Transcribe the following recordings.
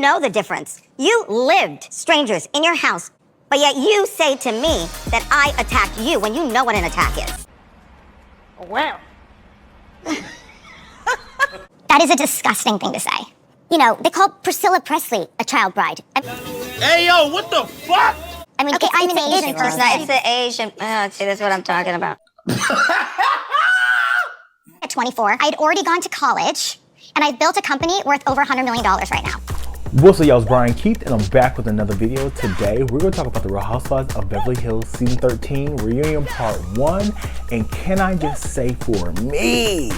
know the difference. You lived strangers in your house, but yet you say to me that I attacked you when you know what an attack is. Wow. That is a disgusting thing to say. You know, they called Priscilla Presley a child bride. Hey, yo, what the fuck? I mean, Okay, it's I'm an Asian person. It's the Asian. See, that's what I'm talking about. At 24, I had already gone to college, and I've built a company worth over $100 million right now. What's up, y'all? It's Brian Keith, and I'm back with another video. Today, we're going to talk about the Real Housewives of Beverly Hills Season 13 Reunion Part 1. And can I just say for me,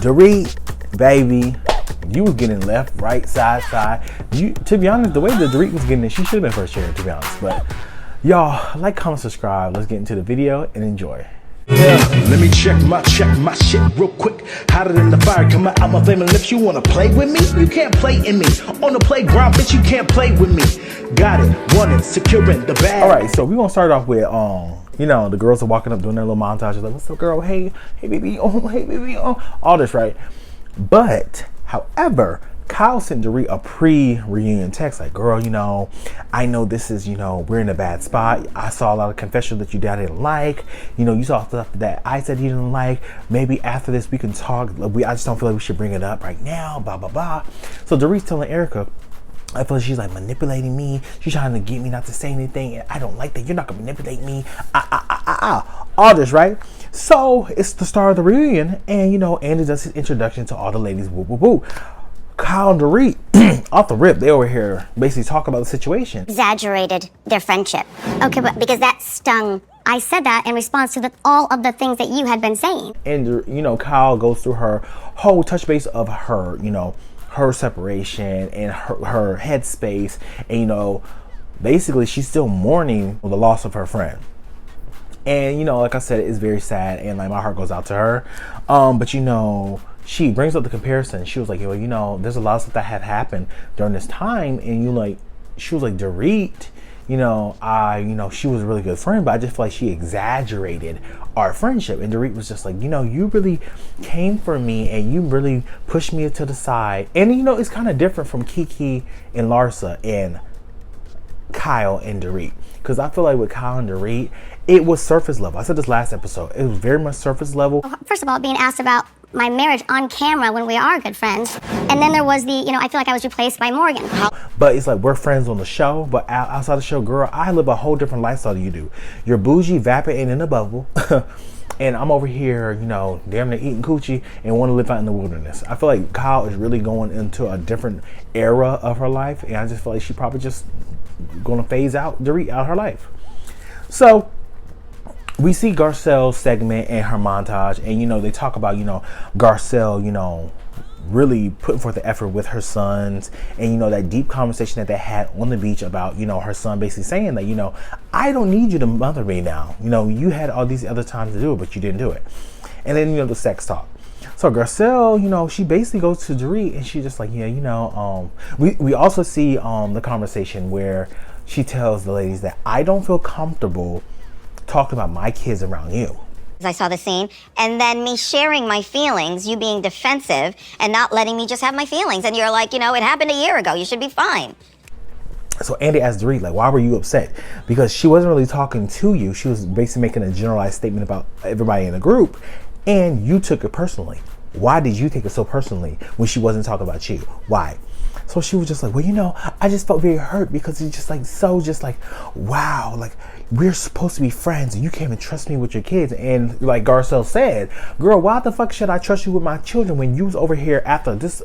Dorit, baby, you was getting left, right, side. To be honest, the way that Dorit was getting it, she should have been first chair, to be honest. But y'all, like, comment, subscribe. Let's get into the video and enjoy. Yeah, let me check my shit real quick. Hotter than the fire coming out my flaming lips. You wanna play with me? You can't play in me. On the playground, bitch, you can't play with me. Got it, want it, securing the bag. Alright, so we're gonna start off with you know, the girls are walking up doing their little montage, like, what's up, girl? Hey baby, oh, hey baby, oh, all this, right? But however, Kyle sent Dorit a pre-reunion text like, girl, you know, I know this is, you know, we're in a bad spot. I saw a lot of confessions that you didn't like. You know, you saw stuff that I said you didn't like. Maybe after this we can talk. I just don't feel like we should bring it up right now, blah, blah, blah. So Dorit's telling Erica, I feel like she's like manipulating me. She's trying to get me not to say anything. And I don't like that. You're not gonna manipulate me. All this, right? So it's the start of the reunion. And, you know, Andy does his introduction to all the ladies. Woo, woo, woo. Kyle and Dorit, off the rip, they over here basically talk about the situation. Exaggerated their friendship. Okay, but because that stung, I said that in response to all of the things that you had been saying. And, you know, Kyle goes through her whole touch base of her, you know, her separation and her headspace. And, you know, basically she's still mourning the loss of her friend. And, you know, like I said, it's very sad and like my heart goes out to her. But, you know, she brings up the comparison. She was like, yo, you know, there's a lot of stuff that had happened during this time. And she was like, Dorit, you know, she was a really good friend, but I just feel like she exaggerated our friendship. And Dorit was just like, you know, you really came for me and you really pushed me to the side. And, you know, it's kind of different from Kiki and Larsa and Kyle and Dorit. Because I feel like with Kyle and Dorit, it was surface level. I said this last episode. It was very much surface level. First of all, being asked about my marriage on camera when we are good friends. And then there was the, you know, I feel like I was replaced by Morgan. But it's like we're friends on the show, but outside the show, girl, I live a whole different lifestyle than you do. You're bougie, vapid, and in a bubble. And I'm over here, you know, damn near eating coochie and want to live out in the wilderness. I feel like Kyle is really going into a different era of her life. And I just feel like she probably just going to phase out Dorit out of her life. So we see Garcelle's segment and her montage, and, you know, they talk about, you know, Garcelle, you know, really putting forth the effort with her sons, and, you know, that deep conversation that they had on the beach about, you know, her son basically saying that, you know, I don't need you to mother me now. You know, you had all these other times to do it, but you didn't do it. And then, you know, the sex talk. So Garcelle, you know, she basically goes to Dorit and she's just like, yeah, you know, we also see the conversation where she tells the ladies that I don't feel comfortable talking about my kids around you. I saw the scene, and then me sharing my feelings, you being defensive and not letting me just have my feelings. And you're like, you know, it happened a year ago. You should be fine. So Andy asked Dorit, like, why were you upset? Because she wasn't really talking to you. She was basically making a generalized statement about everybody in the group, and you took it personally. Why did you take it so personally when she wasn't talking about you? Why? So she was just like, well, you know, I just felt very hurt because it's just like, so just like, wow, like we're supposed to be friends and you can't even trust me with your kids. And like Garcelle said, girl, why the fuck should I trust you with my children when you was over here after this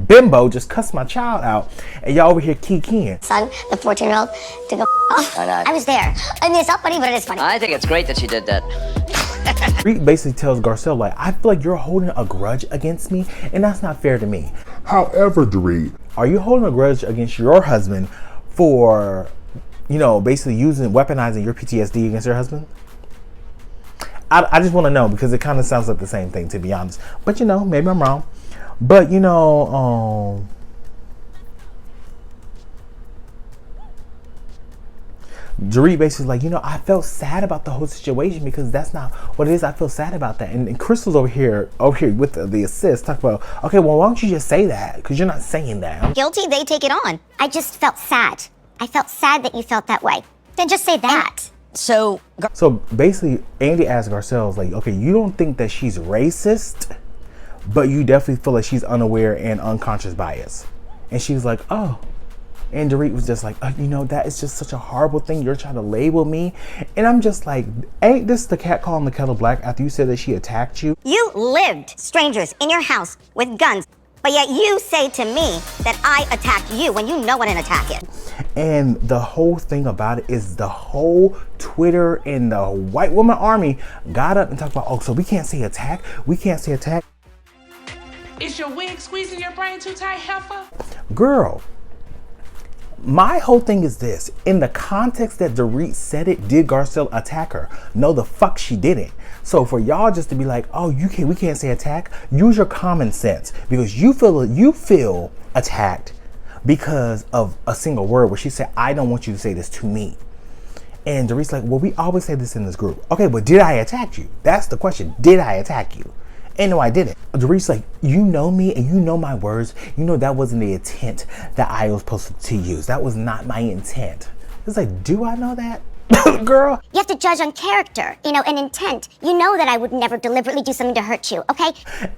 bimbo just cussed my child out and y'all over here kikiing? Son, the 14-year-old, to go off. I was there. I mean, it's not funny, but it is funny. I think it's great that she did that. Dorit basically tells Garcelle, like, I feel like you're holding a grudge against me, and that's not fair to me. However, Dorit, are you holding a grudge against your husband for, you know, basically weaponizing your PTSD against your husband? I just want to know, because it kind of sounds like the same thing, to be honest. But, you know, maybe I'm wrong. But, you know, Dorit basically like, you know, I felt sad about the whole situation because that's not what it is. I feel sad about that. And Crystal's over here with the assist, talk about, okay, well, why don't you just say that? Because you're not saying that. Guilty, they take it on. I just felt sad. I felt sad that you felt that way. Then just say that. So, So basically, Andy asked Garcelle, like, okay, you don't think that she's racist, but you definitely feel like she's unaware and unconscious bias. And she was like, oh. And Dorit was just like, you know, that is just such a horrible thing. You're trying to label me. And I'm just like, ain't this the cat calling the kettle black after you said that she attacked you? You lived strangers in your house with guns, but yet you say to me that I attacked you when you know what an attack is. And the whole thing about it is the whole Twitter and the white woman army got up and talked about, oh, so we can't say attack? We can't say attack? Is your wig squeezing your brain too tight, heifer? Girl. My whole thing is this. In the context that Dorit said it, did Garcelle attack her? No, the fuck she didn't. So for y'all just to be like, oh, we can't say attack, use your common sense because you feel attacked because of a single word where she said, I don't want you to say this to me. And Dorit's like, well, we always say this in this group. Okay, but did I attack you? That's the question. Did I attack you? And no, I didn't. Dorit's like, you know me and you know my words. You know that wasn't the intent that I was supposed to use. That was not my intent. It's like, do I know that? Girl. You have to judge on character, you know, and intent. You know that I would never deliberately do something to hurt you, okay?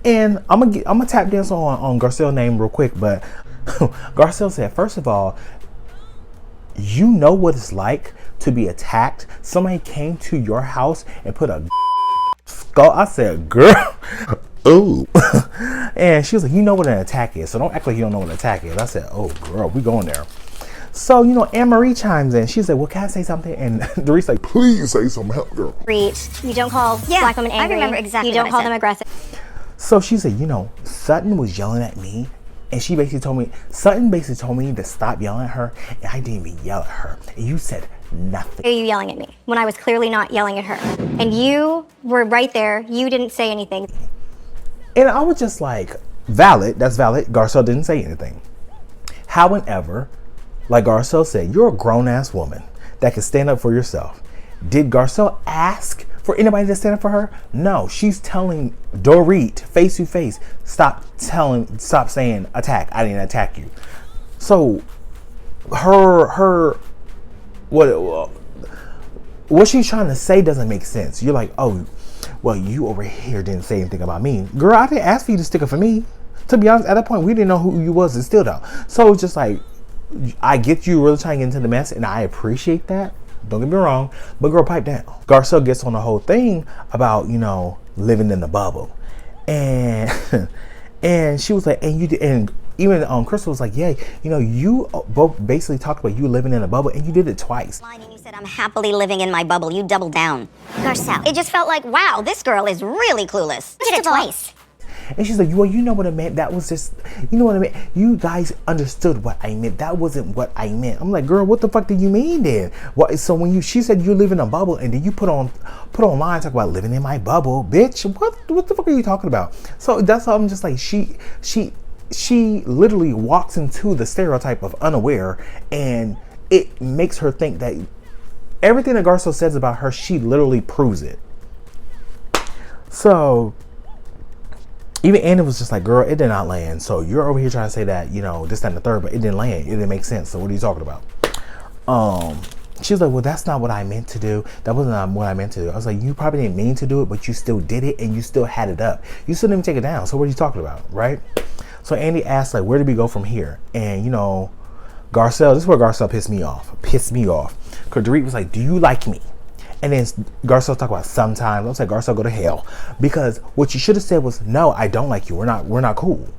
And I'm gonna tap dance on Garcelle's name real quick, but Garcelle said, first of all, you know what it's like to be attacked. Somebody came to your house and put a skull. I said, girl, ooh. And she was like, you know what an attack is, so don't act like you don't know what an attack is. I said, oh, girl, we going there. So, you know, Annemarie chimes in. She's like, well, can I say something? And Dorit's like, please say something, help, girl. You don't call black women angry. I remember exactly You don't what I call said. them aggressive. So she said, you know, Sutton was yelling at me. And Sutton basically told me to stop yelling at her. And I didn't even yell at her. And you said nothing. Why are you yelling at me when I was clearly not yelling at her? And you were right there. You didn't say anything. And I was just like, valid. That's valid. Garcelle didn't say anything. However, like Garcelle said, you're a grown-ass woman that can stand up for yourself. Did Garcelle ask for anybody to stand up for her? No, she's telling Dorit face to face, stop saying attack. I didn't attack you. So what she's trying to say doesn't make sense. You're like, oh, well, you over here didn't say anything about me. Girl, I didn't ask for you to stick up for me. To be honest, at that point, we didn't know who you was and still don't. So it's just like, I get you really trying to get into the mess, and I appreciate that. Don't get me wrong, but girl, pipe down. Garcelle gets on the whole thing about, you know, living in the bubble, and and she was like, and you did, and even Crystal was like, yeah, you know, you both basically talked about you living in a bubble, and you did it twice. And you said, I'm happily living in my bubble. You doubled down. Garcelle. It just felt like, wow, this girl is really clueless. Did it twice. And she's like, well, you know what I meant. That was just, you know what I meant. You guys understood what I meant. That wasn't what I meant. I'm like, girl, what the fuck did you mean then? What? So when she said you live in a bubble, and then you put online talk about living in my bubble, bitch. What the fuck are you talking about? So that's how I'm just like, she literally walks into the stereotype of unaware, and it makes her think that everything that Garcelle says about her, she literally proves it. So even Anna was just like, girl, it did not land. So you're over here trying to say that, you know, this, that, and the third, but it didn't land. It didn't make sense. So what are you talking about? She was like, well, that's not what I meant to do. That wasn't what I meant to do. I was like, you probably didn't mean to do it, but you still did it, and you still had it up. You still didn't even take it down. So what are you talking about, right? So Andy asked, like, where do we go from here? And, you know, Garcelle, this is where Garcelle pissed me off. Because Dorit was like, do you like me? And then Garcelle talked about sometimes. I was like, Garcelle, go to hell. Because what you should have said was, no, I don't like you. We're not cool.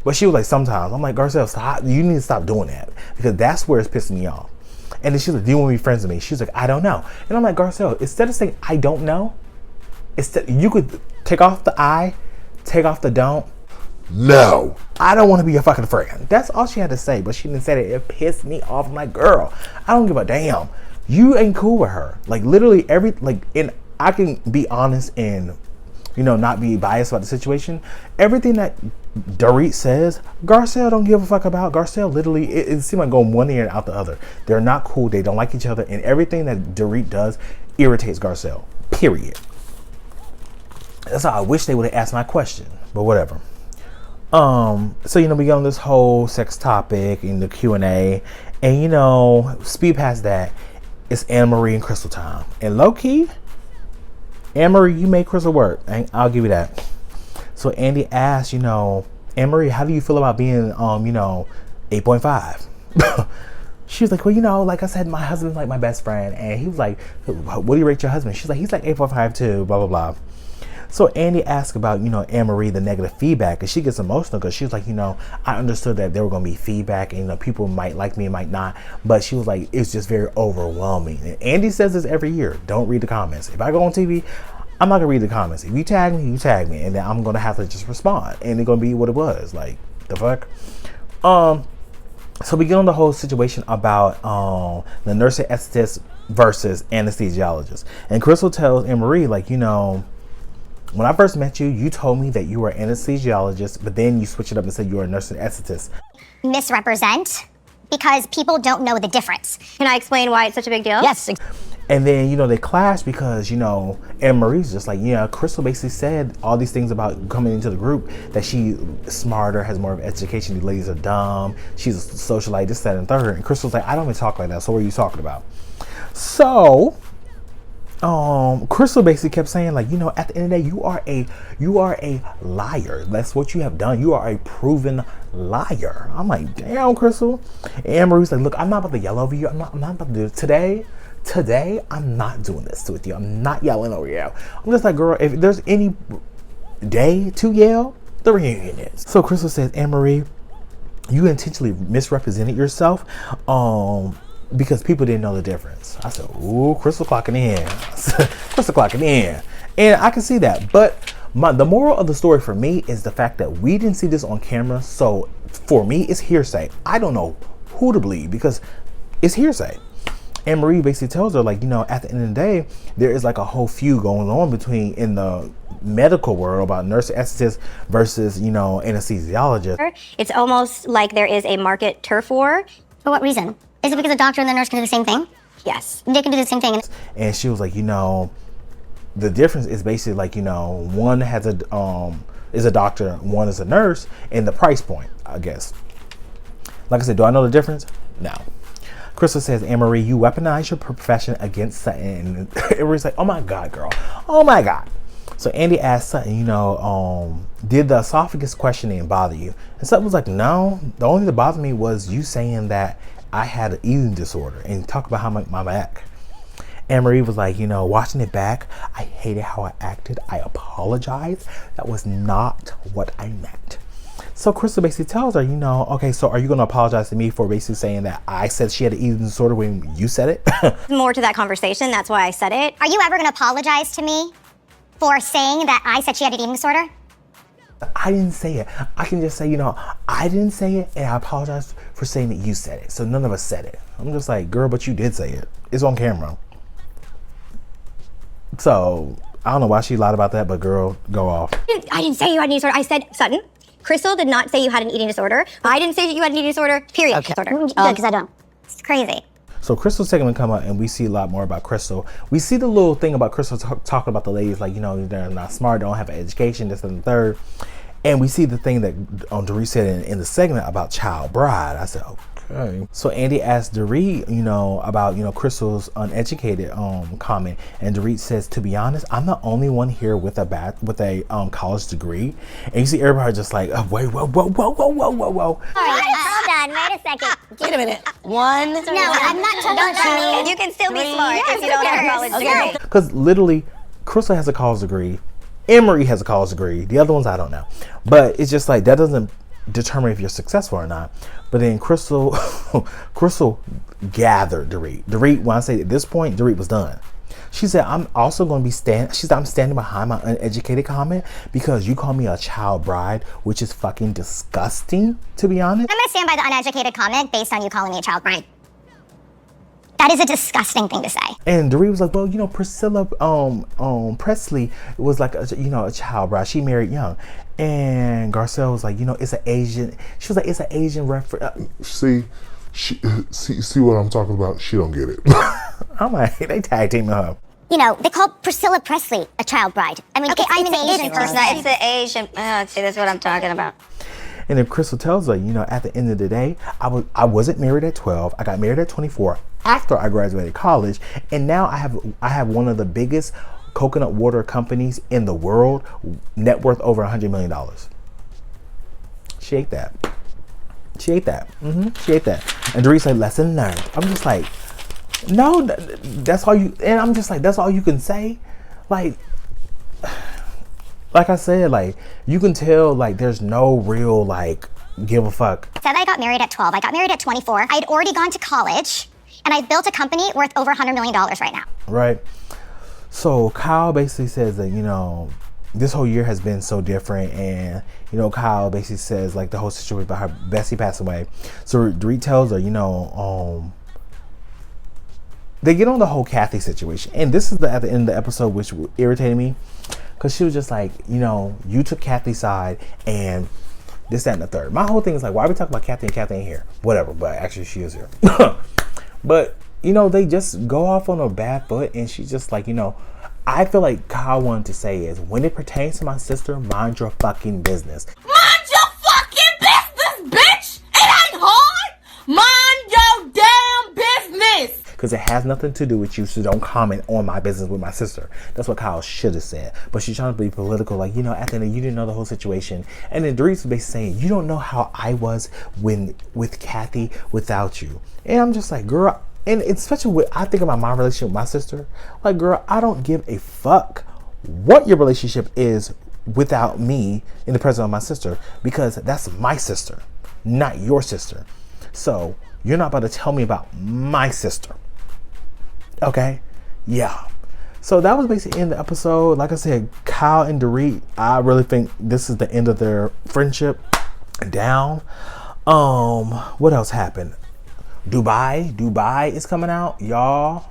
But she was like, sometimes. I'm like, Garcelle, stop. You need to stop doing that. Because that's where it's pissing me off. And then she's like, do you want to be friends with me? She's like, I don't know. And I'm like, Garcelle, instead of saying, I don't know, you could take off the I, take off the don't. No, I don't want to be your fucking friend. That's all she had to say. But she didn't say that. It pissed me off. I'm like, girl, I don't give a damn. You ain't cool with her. Like, literally and I can be honest and, you know, not be biased about the situation. Everything that Dorit says, Garcelle don't give a fuck about. Garcelle literally, it seemed like going one ear and out the other. They're not cool. They don't like each other. And everything that Dorit does irritates Garcelle. Period. That's how I wish they would have asked my question. But whatever. So, we get on this whole sex topic in the Q&A. And, speed past that, it's Annemarie and Crystal time. And low-key, Annemarie, you made Crystal work. I'll give you that. So Andy asked, Annemarie, how do you feel about being, 8.5? She was like, well, like I said, my husband's like my best friend. And he was like, what do you rate your husband? She's like, he's like 8.5 too, blah, blah, blah. So Andy asked about, Annemarie, the negative feedback. And she gets emotional because she was like, I understood that there were going to be feedback and, people might like me and might not. But she was like, it's just very overwhelming. And Andy says this every year. Don't read the comments. If I go on TV, I'm not going to read the comments. If you tag me, you tag me. And then I'm going to have to just respond. And it's going to be what it was. Like, the fuck? So we get on the whole situation about the nurse anesthetist versus anesthesiologist. And Crystal tells Annemarie, like, when I first met you, you told me that you were an anesthesiologist, but then you switched it up and said you were a nurse anesthetist. Misrepresent because people don't know the difference. Can I explain why it's such a big deal? Yes. And then, they clash because, Annemarie's just like, Crystal basically said all these things about coming into the group, that she's smarter, has more of education, these ladies are dumb, she's a socialite, this, that, and third. And Crystal's like, I don't even talk like that, so what are you talking about? So, Crystal basically kept saying, like, at the end of the day, you are a liar. That's what you have done. You are a proven liar. I'm like, damn, Crystal. And Annmarie's like, look, I'm not about to yell over you. I'm not about to do it today. I'm not doing this with you. I'm not yelling over you. I'm just like, girl, if there's any day to yell, the reunion is. So Crystal says, Annemarie, you intentionally misrepresented yourself, because people didn't know the difference. I said, ooh, Crystal clocking in. Crystal clocking in. And I can see that. But the moral of the story for me is the fact that we didn't see this on camera. So for me, it's hearsay. I don't know who to believe because it's hearsay. Annemarie basically tells her, like, at the end of the day, there is like a whole feud going on between in the medical world about nurse anesthetists versus, anesthesiologists. It's almost like there is a market turf war. For what reason? Is it because a doctor and the nurse can do the same thing? Yes. They can do the same thing. And she was like, the difference is basically like, one has is a doctor, one is a nurse, and the price point, I guess. Like I said, do I know the difference? No. Crystal says, Annemarie, you weaponize your profession against Sutton. And everybody's like, oh my God, girl. Oh my God. So Andy asked Sutton, did the esophagus questioning bother you? And Sutton was like, no. The only thing that bothered me was you saying that I had an eating disorder and talk about how my back. Annemarie was like, watching it back, I hated how I acted. I apologize. That was not what I meant. So Crystal basically tells her, okay, so are you going to apologize to me for basically saying that I said she had an eating disorder when you said it? More to that conversation. That's why I said it. Are you ever going to apologize to me for saying that I said she had an eating disorder? I didn't say it. I can just say, I didn't say it, and I apologize for saying that you said it. So none of us said it. I'm just like, girl, but you did say it. It's on camera. So I don't know why she lied about that, but girl, go off. I didn't say you had an eating disorder. I said, Sutton, Crystal did not say you had an eating disorder. I didn't say that you had an eating disorder, period. Okay. Good, because I don't. It's crazy. So Crystal's segment come out and we see a lot more about Crystal. We see the little thing about Crystal talking about the ladies, like, they're not smart, don't have an education, this and the third. And we see the thing that Dorit said in the segment about child bride. I said, okay. So Andy asked Dorit, about, Crystal's uneducated comment. And Dorit says, to be honest, I'm the only one here with a college degree. And you see everybody just like, oh, wait, whoa. Sorry, hold on, wait a second. Wait a minute. One. No, I'm not talking. You can still be smart if you don't have a college degree. Because literally, Crystal has a college degree. Annemarie has a college degree. The other ones, I don't know. But it's just like, that doesn't determine if you're successful or not. But then Crystal gathered Dorit. Dorit, when I say at this point, Dorit was done. She said, I'm also going to be I'm standing behind my uneducated comment because you call me a child bride, which is fucking disgusting, to be honest. I'm going to stand by the uneducated comment based on you calling me a child bride. That is a disgusting thing to say. And Dorit was like, well, you know, Priscilla Presley was like, a child bride. She married young. And Garcelle was like, you know, it's an Asian. She was like, it's an Asian reference. See what I'm talking about? She don't get it. I'm like, they tag teaming her. You know, they called Priscilla Presley a child bride. I mean, okay, I'm an Asian person. It's the Asian. See, that's what I'm talking about. And then Crystal tells her, you know, at the end of the day, I wasn't married at 12. I got married at 24 after I graduated college. And now I have one of the biggest coconut water companies in the world, net worth over $100 million. She ate that. She ate that. She ate that. And Dorit said, lesson learned. I'm just like, no, that's all you, and I'm just like, that's all you can say? Like I said, like, you can tell, like, there's no real, like, give a fuck. I said I got married at 12. I got married at 24. I had already gone to college, and I built a company worth over $100 million right now. Right. So Kyle basically says that, you know, this whole year has been so different, and, you know, Kyle basically says, like, the whole situation about her bestie passed away. So Dorit tells her, you know, they get on the whole Kathy situation, and this is at the end of the episode, which irritated me, because she was just like, you know, you took Kathy's side, and this, that, and the third. My whole thing is like, why are we talking about Kathy and Kathy ain't here? Whatever, but actually she is here. But, you know, they just go off on a bad foot, and she's just like, you know, I feel like Kyle wanted to say is, when it pertains to my sister, mind your fucking business. Mind your fucking business, bitch! It ain't hard! Mind your damn business! Because it has nothing to do with you, so don't comment on my business with my sister. That's what Kyle should have said. But she's trying to be political, like, you know, at the end, you didn't know the whole situation. And then Dorit was basically saying, you don't know how I was with Kathy without you. And I'm just like, girl, and especially when I think about my relationship with my sister, like, girl, I don't give a fuck what your relationship is without me in the presence of my sister, because that's my sister, not your sister. So you're not about to tell me about my sister. Okay? Yeah. So that was basically in the episode. Like I said, Kyle and Dorit, I really think this is the end of their friendship down. What else happened? Dubai is coming out, y'all.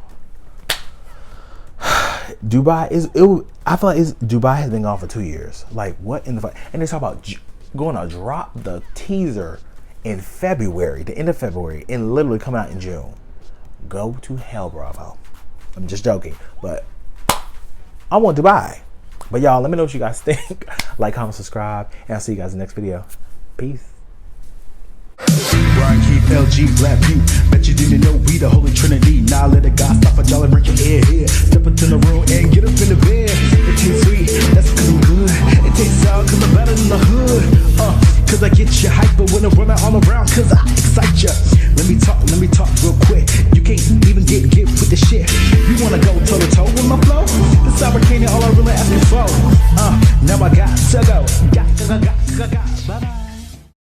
I feel like Dubai has been gone for 2 years. Like, what in the fuck? And they talk about going to drop the teaser in February, the end of February, and literally come out in June. Go to hell, Bravo. I'm just joking, but I want Dubai. But y'all, let me know what you guys think. Like, comment, subscribe, and I'll see you guys in the next video. Peace. Brian Keith, LG, Black Butte. Bet you didn't know we the Holy Trinity. Now let a God stop a jolly, break your ear here. Step into the room and get up in the bed. It tastes sweet, that's cause I'm good. It tastes sour cause I'm better than the hood. Cause I get you hyper when I'm running all around, cause I excite ya. Let me talk real quick. You can't even get with the shit. You wanna go toe to toe with my flow? This American all I really asking for. Now I got to go. Got